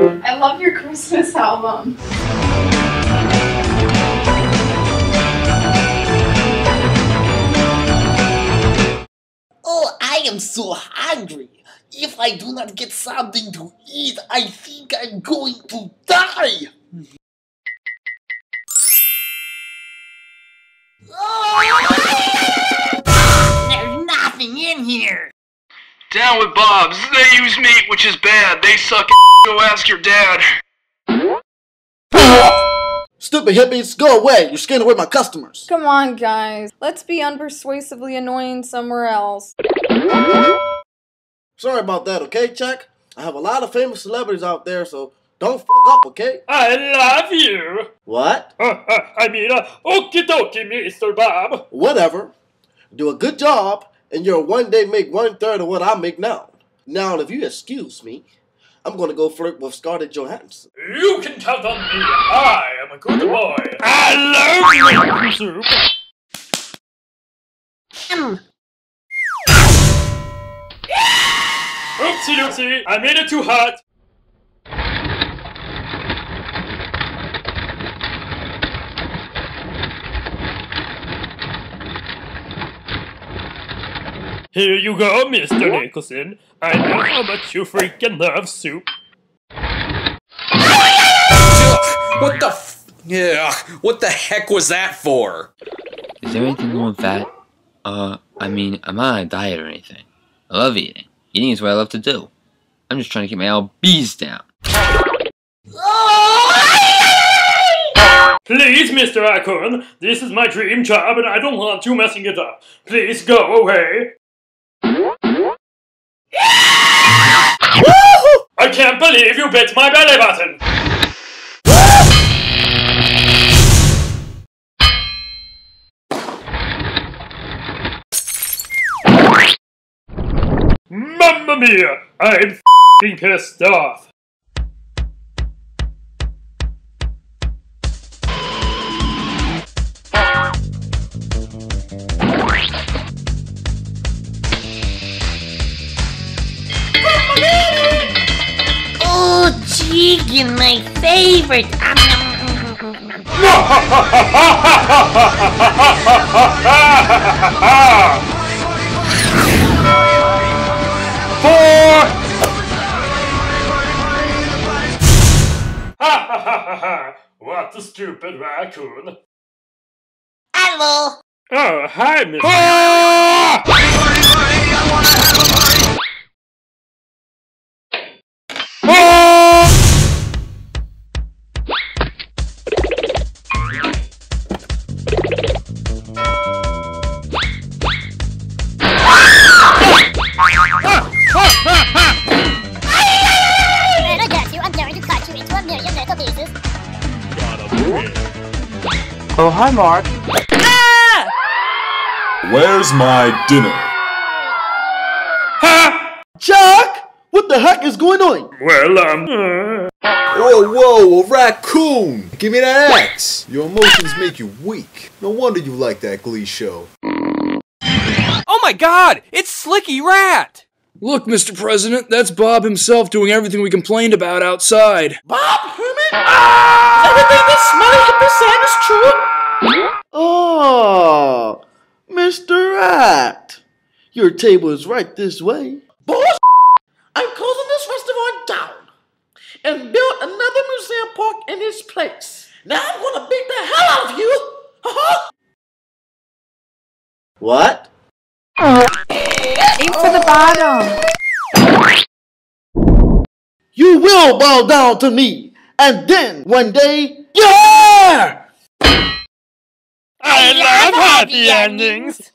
I love your Christmas album. Oh, I am so hungry. If I do not get something to eat, I think I'm going to die. There's nothing in here. Down with Bob's. They use meat, which is bad. They suck. Go ask your dad. Stupid hippies, go away. You're scaring away my customers. Come on, guys. Let's be unpersuasively annoying somewhere else. Sorry about that, okay, Chet? I have a lot of famous celebrities out there, so don't fuck up, okay? I love you. What? Okie dokie, Mr. Bob. Whatever. Do a good job, and you'll one day make 1/3 of what I make now. Now, if you excuse me, I'm gonna go flirt with Scarlett Johansson. You can count on me. I am a good boy. I love you, soup. Oopsie doopsie, I made it too hot. Here you go, Mr. Nicholson. I know how much you freaking love soup. What the what the heck was that for? Is there anything wrong with that? I mean, I'm not on a diet or anything. I love eating. Eating is what I love to do. I'm just trying to keep my LBs down. Please, Mr. Raccoon, this is my dream job and I don't want you messing it up. Please go away. I can't believe you bit my belly button. Mamma mia! I'm f***ing pissed off. Oh, chicken, my favorite. What a stupid raccoon. Hello. Oh, hi, Mr. Oh, hi, Mark. Ah! Where's my dinner? Ha! Chuck! What the heck is going on? Well, Whoa, a raccoon! Give me that axe! Your emotions make you weak. No wonder you like that Glee show. Oh my god! It's Slicky Rat! Look, Mr. President, that's Bob himself doing everything we complained about outside. Bob Herman? Ah! Everything this smelly hippie saying is true? Oh, Mr. Rat. Your table is right this way. Boss, I'm closing this restaurant down and build another museum park in its place. Now I'm gonna beat the hell out of you. What? Aim for the bottom. You will bow down to me, and then one day, yeah! I love happy endings.